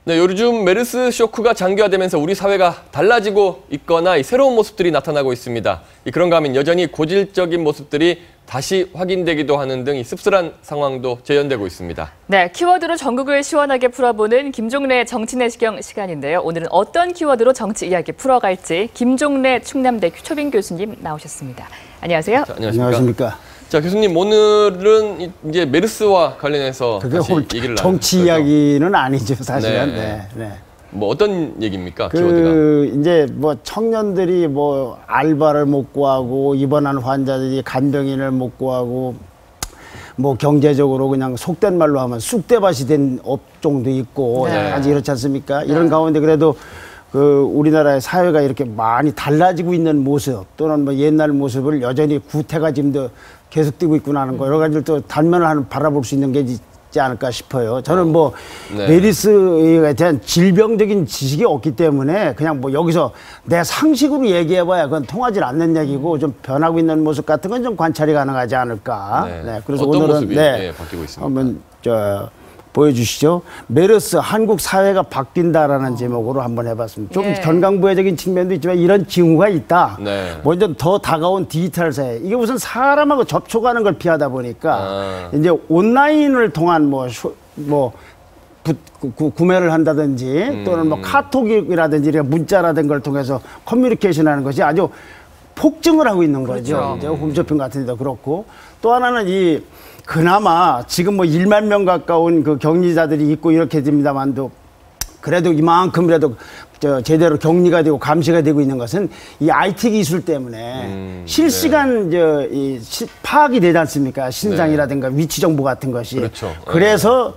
네, 요즘 메르스 쇼크가 장기화되면서 우리 사회가 달라지고 있거나 새로운 모습들이 나타나고 있습니다. 그런가 하면 여전히 고질적인 모습들이 다시 확인되기도 하는 등 씁쓸한 상황도 재현되고 있습니다. 네, 키워드로 전국을 시원하게 풀어보는 김종래 정치내시경 시간인데요. 오늘은 어떤 키워드로 정치 이야기 풀어갈지 김종래 충남대 초빙 교수님 나오셨습니다. 안녕하세요. 자, 안녕하십니까. 자, 교수님, 오늘은 이제 메르스와 관련해서 다시 얘기를 정치 이야기는 아니죠, 사실은. 네. 뭐 어떤 얘기입니까? 키워드가? 이제 뭐 청년들이 뭐 알바를 못 구하고 입원한 환자들이 간병인을 못 구하고 뭐 경제적으로 그냥 속된 말로 하면 쑥대밭이 된 업종도 있고 아직 이렇지 않습니까? 이런 가운데 그래도 우리나라의 사회가 이렇게 많이 달라지고 있는 모습 또는 뭐 옛날 모습을 여전히 구태가 지금도 계속되고 있구나 하는 거 여러 가지를 또 단면을 바라볼 수 있는 게 있지 않을까 싶어요. 저는 뭐 메르스에 대한 질병적인 지식이 없기 때문에 그냥 뭐 여기서 내 상식으로 얘기해봐야 그건 통하지 않는 얘기고 좀 변하고 있는 모습 같은 건 좀 관찰이 가능하지 않을까. 그래서 어떤 오늘은 모습이 바뀌고 있습니까? 한번 보여주시죠. 메르스 한국 사회가 바뀐다라는 제목으로 한번 해봤습니다. 좀 견강부회적인 측면도 있지만 이런 징후가 있다. 먼저 더 다가온 디지털 사회. 이게 무슨 사람하고 접촉하는 걸 피하다 보니까 이제 온라인을 통한 구매를 한다든지 또는 뭐 카톡이라든지 문자라든지 걸 통해서 커뮤니케이션하는 것이 아주 폭증을 하고 있는 거죠. 이제 홈쇼핑 같은 데도 그렇고 또 하나는 그나마 지금 뭐 1만 명 가까운 격리자들이 있고 이렇게 됩니다만도 그래도 이만큼이라도 제대로 격리가 되고 감시가 되고 있는 것은 이 IT 기술 때문에 실시간 파악이 되지 않습니까? 신상이라든가 위치 정보 같은 것이. 그래서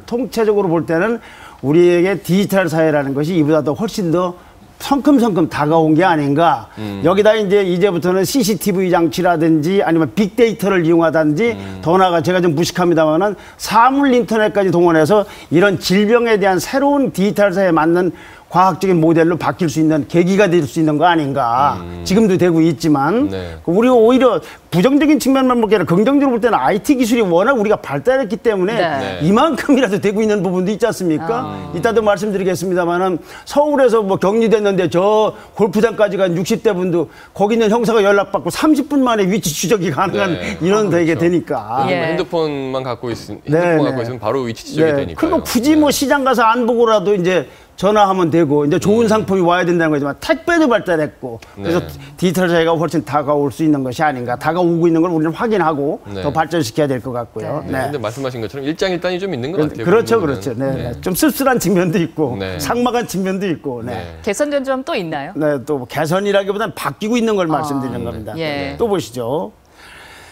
통체적으로 볼 때는 우리에게 디지털 사회라는 것이 이보다 더 훨씬 더 성큼성큼 다가온 게 아닌가. 여기다 이제부터는 CCTV 장치라든지 아니면 빅데이터를 이용하든지 더 나아가 제가 좀 무식합니다만은 사물 인터넷까지 동원해서 이런 질병에 대한 새로운 디지털 사회에 맞는 과학적인 모델로 바뀔 수 있는 계기가 될 수 있는 거 아닌가. 지금도 되고 있지만 우리가 오히려 부정적인 측면만 볼 게 아니라 긍정적으로 볼 때는 IT 기술이 워낙 우리가 발달했기 때문에 이만큼이라도 되고 있는 부분도 있지 않습니까? 이따도 말씀드리겠습니다만은 서울에서 뭐 격리됐는데 저 골프장까지 간 60대 분도 거기 있는 형사가 연락받고 30분 만에 위치 추적이 가능한 이런 되게 되니까. 핸드폰만 갖고 있으면 바로 위치 추적이 되니까. 그리고 굳이 뭐 시장 가서 안 보고라도 이제 전화하면 되고 이제 좋은 상품이 와야 된다는 거지만 택배도 발달했고 그래서 디지털 사회가 훨씬 다가올 수 있는 것이 아닌가. 다가오고 있는 걸 우리는 확인하고 더 발전시켜야 될 것 같고요. 근데 말씀하신 것처럼 일장일단이 좀 있는 것 같아요. 그렇죠. 좀 씁쓸한 측면도 있고 삭막한 측면도 있고. 개선된 점 또 있나요? 또 개선이라기보다는 바뀌고 있는 걸 말씀드리는 겁니다. 또 보시죠.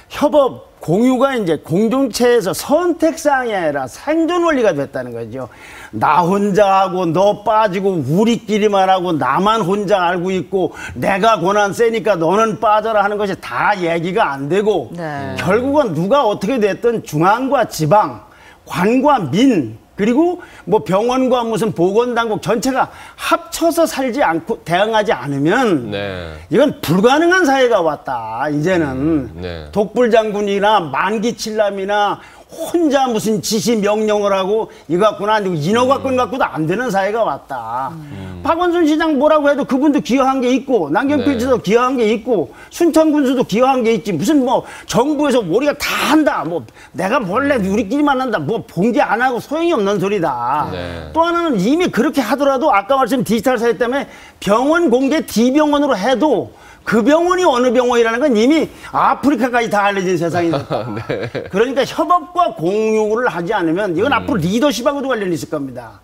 협업 공유가 이제 공동체에서 선택사항이 아니라 생존 원리가 됐다는 거죠. 나 혼자 하고 너 빠지고 우리끼리만 하고 나만 혼자 알고 있고 내가 고난 세니까 너는 빠져라 하는 것이 다 얘기가 안 되고 결국은 누가 어떻게 됐든 중앙과 지방, 관과 민 그리고 뭐 병원과 무슨 보건당국 전체가 합쳐서 살지 않고 대응하지 않으면 이건 불가능한 사회가 왔다. 이제는 독불장군이나 만기칠남이나 혼자 무슨 지시 명령을 하고 이거 갖고는 안 되고 인허가권 갖고도 안 되는 사회가 왔다. 박원순 시장 뭐라고 해도 그분도 기여한 게 있고 남경필지도 기여한 게 있고 순천군수도 기여한 게 있지 무슨 뭐 정부에서 우리가 다 한다 뭐 내가 몰래 우리끼리만 한다 뭐 본게 안 하고 소용이 없는 소리다. 또 하나는 이미 그렇게 하더라도 아까 말씀 디지털 사회 때문에 병원 공개 D병원으로 해도 그 병원이 어느 병원이라는 건 이미 아프리카까지 다 알려진 세상이니까. 그러니까 협업과 공유를 하지 않으면 이건 앞으로 리더십하고도 관련이 있을 겁니다.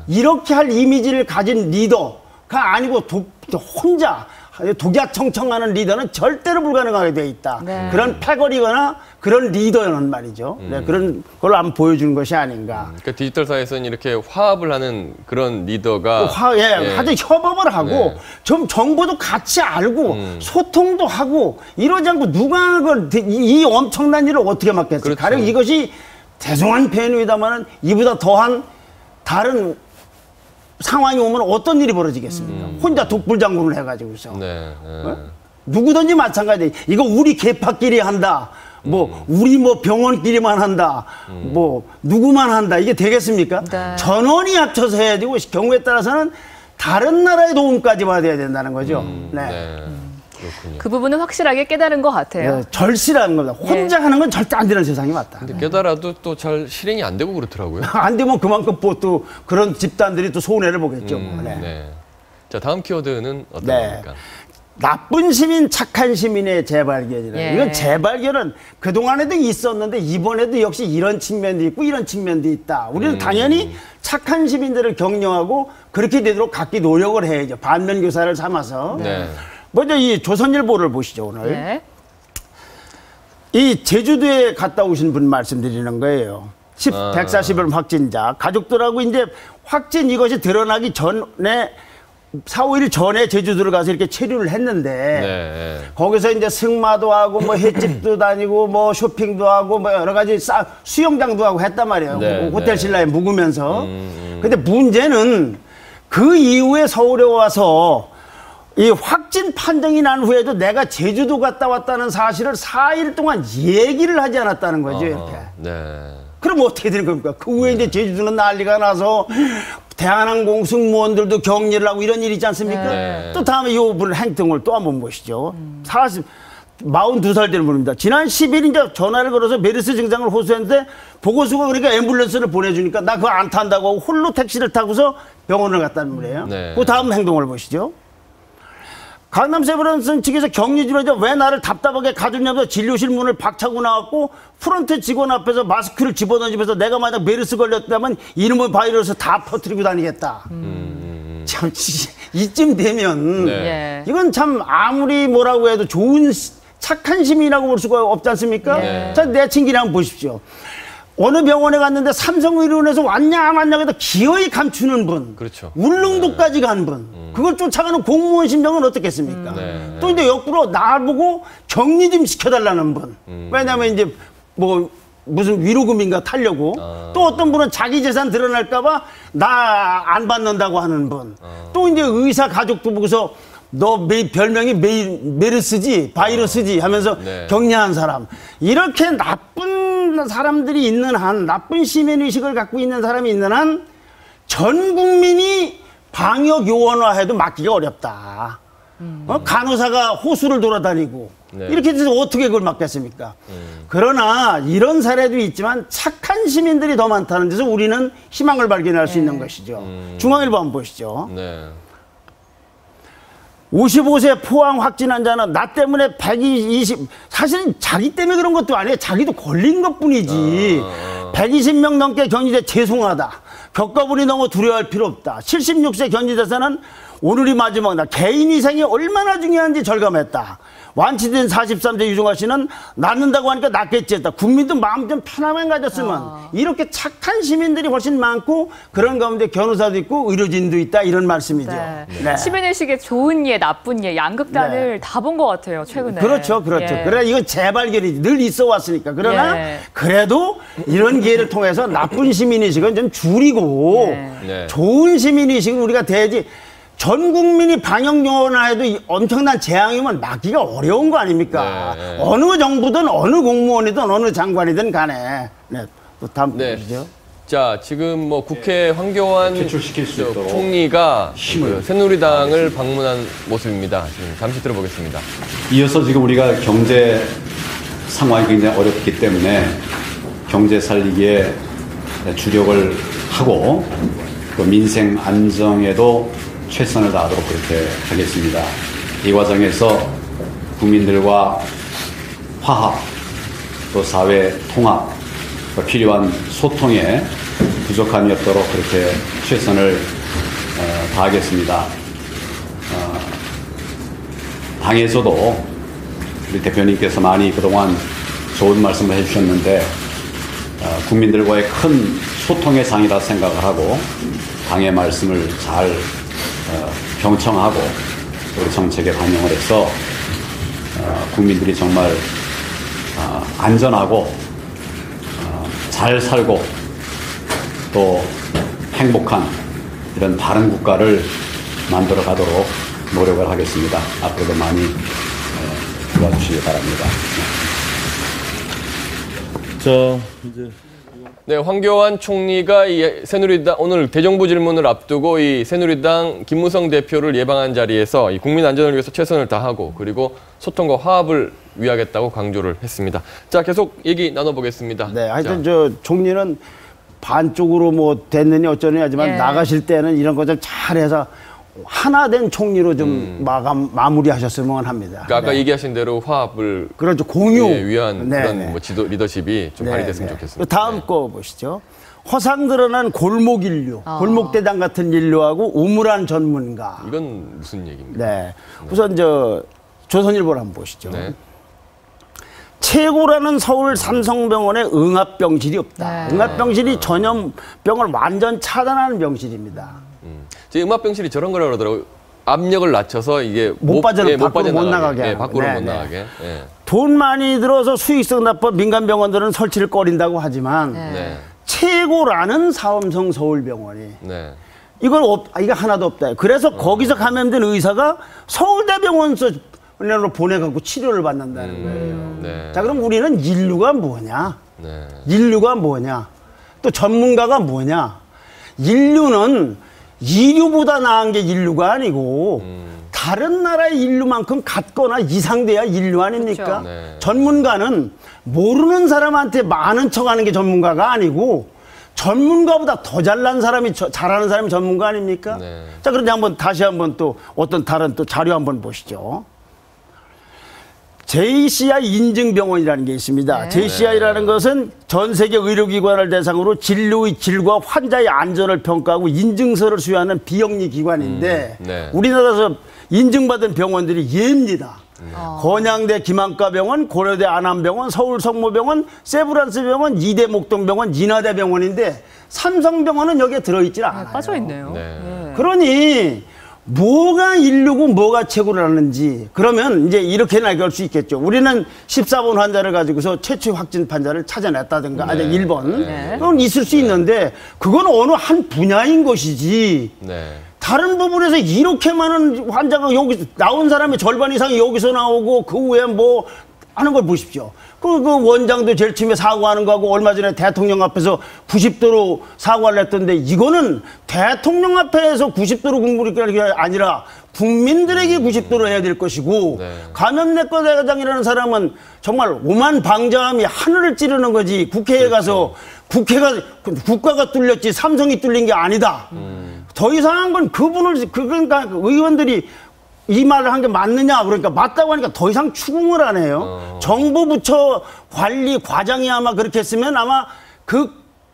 이렇게 할 이미지를 가진 리더가 아니고 혼자 독야청청하는 리더는 절대로 불가능하게 돼 있다. 그런 패거리거나 그런 리더는 말이죠. 그런 걸 한번 보여주는 것이 아닌가. 그러니까 디지털 사회에서는 이렇게 화합을 하는 그런 리더가 아주 협업을 하고 좀 정보도 같이 알고 소통도 하고 이러지 않고 누가 이 엄청난 일을 어떻게 맡겠어요. 가령 이것이 죄송한 표현입니다만 이보다 더한 다른 상황이 오면 어떤 일이 벌어지겠습니까? 혼자 독불장군을 해가지고서. 누구든지 마찬가지. 이거 우리 개파끼리 한다. 뭐 우리 뭐 병원끼리만 한다, 뭐 누구만 한다 이게 되겠습니까? 네. 전원이 합쳐서 해야 되고 경우에 따라서는 다른 나라의 도움까지 받아야 된다는 거죠. 네. 그렇군요. 그 부분은 확실하게 깨달은 것 같아요. 네, 절실한 겁니다. 혼자 하는 건 절대 안 되는 세상이 맞다. 근데 깨달아도 또 잘 실행이 안 되고 그렇더라고요. 안 되면 그만큼 또 그런 집단들이 또 손해를 보겠죠. 네. 네. 자, 다음 키워드는 어떤 네. 겁니까? 나쁜 시민, 착한 시민의 재발견이라. 예. 이건 재발견은 그동안에도 있었는데 이번에도 역시 이런 측면도 있고 이런 측면도 있다. 우리는 당연히 착한 시민들을 격려하고 그렇게 되도록 각기 노력을 해야죠. 반면 교사를 삼아서. 네. 먼저 이 조선일보를 보시죠, 오늘. 네. 이 제주도에 갔다 오신 분 말씀드리는 거예요. 140일 확진자. 가족들하고 이제 확진 이것이 드러나기 전에 4, 5일 전에 제주도를 가서 이렇게 체류를 했는데 네. 거기서 이제 승마도 하고 뭐 횟집도 다니고 뭐 쇼핑도 하고 뭐 여러 가지 수영장도 하고 했단 말이에요. 네, 호텔 네. 신라에 묵으면서. 근데 문제는 그 이후에 서울에 와서 이 확진 판정이 난 후에도 내가 제주도 갔다 왔다는 사실을 4일 동안 얘기를 하지 않았다는 거죠. 이렇게. 네. 그럼 어떻게 되는 겁니까? 그 후에 이제 제주도는 난리가 나서 대한항공 승무원들도 격리를 하고 이런 일이 있지 않습니까? 네. 또 다음에 이 분 행동을 또 한번 보시죠. 42살 되는 분입니다. 지난 10일 이제 전화를 걸어서 메르스 증상을 호소했는데 보고서가 그러니까 앰뷸런스를 보내주니까 나 그거 안 탄다고 하고 홀로 택시를 타고서 병원을 갔다는 분이에요. 네. 그 다음 행동을 보시죠. 강남 세브란스 측에서 격리지로 왜 나를 답답하게 가두냐면서 진료실 문을 박차고 나왔고 프런트 직원 앞에서 마스크를 집어던지면서 내가 만약 메르스 걸렸다면 이놈의 바이러스 다 퍼뜨리고 다니겠다. 참 이쯤 되면 네. 이건 참 아무리 뭐라고 해도 좋은 착한 시민이라고 볼 수가 없지 않습니까? 네. 자, 내 친구를 한번 보십시오. 어느 병원에 갔는데 삼성의료원에서 왔냐 해서 기어이 감추는 분. 그렇죠. 울릉도까지 간 분. 그걸 쫓아가는 공무원 심정은 어떻겠습니까? 네. 또 이제 역으로 나보고 격리 좀 시켜달라는 분. 왜냐면 이제 뭐 무슨 위로금인가 타려고. 또 어떤 분은 자기 재산 드러날까봐 나 안 받는다고 하는 분. 또 이제 의사 가족도 보고서 너 별명이 메르스지 바이러스지 하면서 네. 격려한 사람. 이렇게 나쁜 사람들이 있는 한, 나쁜 시민의식을 갖고 있는 사람이 있는 한 전 국민이 방역 요원화해도 막기가 어렵다. 간호사가 호수를 돌아다니고 네. 이렇게 돼서 어떻게 그걸 막겠습니까? 그러나 이런 사례도 있지만 착한 시민들이 더 많다는 데서 우리는 희망을 발견할 수 있는 것이죠. 중앙일보 한번 보시죠. 네. 55세 포항 확진 환자는 나 때문에 120, 사실은 자기 때문에 그런 것도 아니에요. 자기도 걸린 것 뿐이지. 120명 넘게 격리돼 죄송하다. 겪어보니 너무 두려워할 필요 없다. 76세 격리돼서는 오늘이 마지막이다. 개인 위생이 얼마나 중요한지 절감했다. 완치된 43세 유종아 씨는 낫는다고 하니까 낫겠지 했다. 국민도 마음 좀 편안만 가졌으면 이렇게 착한 시민들이 훨씬 많고 그런 가운데 변호사도 있고 의료진도 있다 이런 말씀이죠. 네. 네. 시민의식의 좋은 예, 나쁜 예, 양극단을 네. 다 본 것 같아요, 최근에. 그렇죠. 예. 그래 이건 재발견이 늘 있어 왔으니까. 그러나 예. 그래도 이런 기회를 통해서 나쁜 시민의식은 좀 줄이고 네. 좋은 시민의식을 우리가 대야지. 전 국민이 방역요원화해도 엄청난 재앙이면 막기가 어려운 거 아닙니까? 네. 어느 정부든 어느 공무원이든 어느 장관이든 간에. 네. 또 다음 네. 보시죠. 자, 지금 뭐 국회 황교안 퇴출시킬 수 있도록 총리가 힘을 새누리당을 방문한 모습입니다. 지금 잠시 들어보겠습니다. 이어서 지금 우리가 경제 상황이 굉장히 어렵기 때문에 경제 살리기에 주력을 하고 또 민생 안정에도 최선을 다하도록 그렇게 하겠습니다. 이 과정에서 국민들과 화합, 또 사회 통합, 또 필요한 소통에 부족함이 없도록 그렇게 최선을 다하겠습니다. 당에서도 우리 대표님께서 많이 그동안 좋은 말씀을 해주셨는데 국민들과의 큰 소통의 장이라 생각을 하고 당의 말씀을 잘 경청하고 우리 정책에 반영을 해서 국민들이 정말 안전하고 잘 살고 또 행복한 이런 바른 국가를 만들어 가도록 노력을 하겠습니다. 앞으로도 많이 도와주시기 바랍니다. 자, 이제 네, 황교안 총리가 이 새누리당 오늘 대정부 질문을 앞두고 이 새누리당 김무성 대표를 예방한 자리에서 이 국민 안전을 위해서 최선을 다하고 그리고 소통과 화합을 위하겠다고 강조를 했습니다. 자, 계속 얘기 나눠보겠습니다. 네, 하여튼 저 총리는 반쪽으로 뭐 됐느니 어쩌느니 하지만 예. 나가실 때는 이런 거 좀 잘해서 하나 된 총리로 좀 마무리하셨으면 합니다. 그러니까 아까 네. 얘기하신 대로 화합을 그렇죠. 공유. 위한 네, 그런 네. 뭐 리더십이 좀 발휘됐으면 좋겠습니다. 다음 거 보시죠. 허상 드러난 골목 인류, 골목대장 같은 인류하고 우물안 전문가. 이건 무슨 얘기입니까? 네. 우선 저 조선일보를 한번 보시죠. 네. 최고라는 서울 삼성병원에 응압병실이 없다. 네. 응압병실이 전염병을 완전 차단하는 병실입니다. 제 음압병실이 저런 거라고 그러더라고요. 압력을 낮춰서 이게 못 밖으로 못 나가게 예, 하고. 밖으로 네, 못 네. 나가게. 예. 돈 많이 들어서 수익성 나빠 민간 병원들은 설치를 꺼린다고 하지만 네. 최고라는 삼성 서울병원이 네. 이거 하나도 없다. 그래서 거기서 감염된 의사가 서울대병원으로 보내갖고 치료를 받는다는 거예요. 네. 자, 그럼 우리는 인류가 뭐냐? 네. 인류가 뭐냐? 또 전문가가 뭐냐? 인류는 이류보다 나은 게 인류가 아니고 다른 나라의 인류만큼 같거나 이상돼야 인류 아닙니까? 그렇죠. 네. 전문가는 모르는 사람한테 많은 척하는 게 전문가가 아니고 전문가보다 더 잘난 사람이 잘하는 사람이 전문가 아닙니까? 네. 자, 그런데 한번 다시 한번 또 어떤 다른 또 자료 한번 보시죠. JCI 인증병원이라는 게 있습니다. 네. JCI라는 것은 전 세계 의료기관을 대상으로 진료의 질과 환자의 안전을 평가하고 인증서를 수여하는 비영리 기관인데 네. 우리나라에서 인증받은 병원들이 예입니다. 건양대 김한과병원, 고려대 안암병원, 서울성모병원, 세브란스병원, 이대 목동병원, 인하대병원인데 삼성병원은 여기에 들어있질 않아요. 빠져있네요. 네. 그러니 뭐가 인류고 뭐가 최고라는지 그러면 이제 이렇게는 알게 할 수 있겠죠. 우리는 14번 환자를 가지고서 최초 확진 환자를 찾아냈다든가 아니 1번 네. 그건 있을 수 있는데 그건 어느 한 분야인 것이지 네. 다른 부분에서 이렇게 많은 환자가 여기 나온 사람의 절반 이상이 여기서 나오고 그 후에 뭐 하는 걸 보십시오. 그 원장도 제일 처음에 사과하는 거하고 얼마 전에 대통령 앞에서 90도로 사과를 했던데 이거는 대통령 앞에서 90도로 국물이 게 아니라 국민들에게 90도로 해야 될 것이고 네. 감염내과 대장이라는 사람은 정말 오만방자함이 하늘을 찌르는 거지 국회에 가서 국가가 뚫렸지 삼성이 뚫린 게 아니다. 더 이상한 건 그러니까 의원들이 이 말을 한 게 맞느냐 그러니까 맞다고 하니까 더 이상 추궁을 안 해요. 정부 부처 관리 과장이 아마 그렇게 했으면 아마 그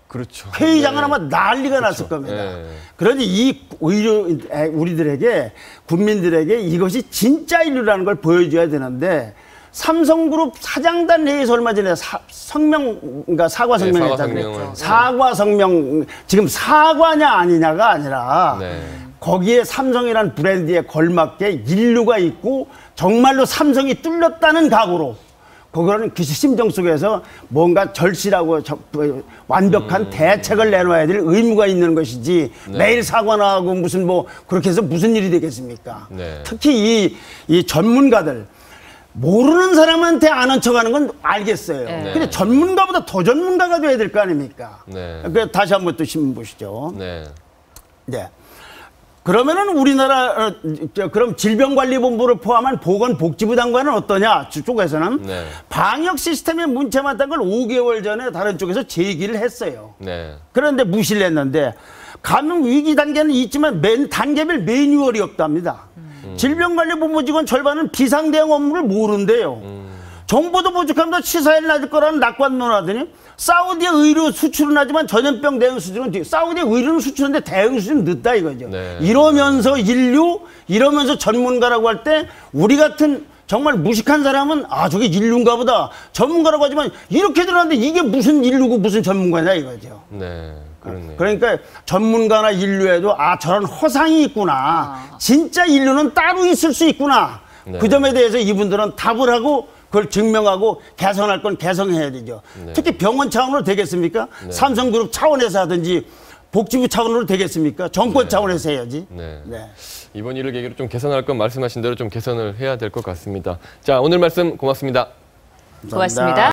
그렇죠. 회의장은 네. 아마 난리가 났을 겁니다. 네. 그러니 이 우리들에게 국민들에게 이것이 진짜 인류라는 걸 보여줘야 되는데 삼성그룹 사장단 회의에서 얼마 전에 사과 성명 네, 했잖아요. 사과 성명 지금 사과냐 아니냐가 아니라 네. 거기에 삼성이라는 브랜드에 걸맞게 인류가 있고 정말로 삼성이 뚫렸다는 각오로 그거는 그 심정 속에서 뭔가 절실하고 완벽한 대책을 내놓아야 될 의무가 있는 것이지 네. 매일 사과나 하고 무슨 뭐 그렇게 해서 무슨 일이 되겠습니까? 네. 특히 이 전문가들 모르는 사람한테 아는 척하는 건 알겠어요. 네. 근데 전문가보다 더 전문가가 돼야 될 거 아닙니까? 네. 그래서 다시 한번 또 신문 보시죠. 네. 네. 그러면은 우리나라 그럼 질병관리본부를 포함한 보건복지부 장관은 어떠냐? 쪽에서는 네. 방역 시스템에 문제 많다는 걸 5개월 전에 다른 쪽에서 제기를 했어요. 네. 그런데 무시를 했는데 감염 위기 단계는 있지만 단계별 매뉴얼이 없답니다. 질병관리본부 직원 절반은 비상대응 업무를 모른대요. 정보도 부족하면 치사율이 낮을 거라는 낙관론 하더니 사우디에 의료 수출은 하지만 전염병 대응 수준은 뒤에 사우디에 의료는 수출하는데 대응 수준은 늦다 이거죠. 네. 이러면서 이러면서 전문가라고 할 때 우리 같은 정말 무식한 사람은 저게 인류인가 보다 전문가라고 하지만 이렇게 들었는데 이게 무슨 인류고 무슨 전문가냐 이거죠. 네. 그렇네요. 그러니까 전문가나 인류에도 저런 허상이 있구나. 진짜 인류는 따로 있을 수 있구나. 네. 그 점에 대해서 이분들은 답을 하고 그걸 증명하고 개선할 건 개선해야 되죠. 네. 특히 병원 차원으로 되겠습니까? 네. 삼성그룹 차원에서 하든지 복지부 차원으로 되겠습니까? 정권 차원에서 해야지. 네. 네. 이번 일을 계기로 좀 개선할 건 말씀하신 대로 좀 개선을 해야 될 것 같습니다. 자, 오늘 말씀 고맙습니다. 고맙습니다.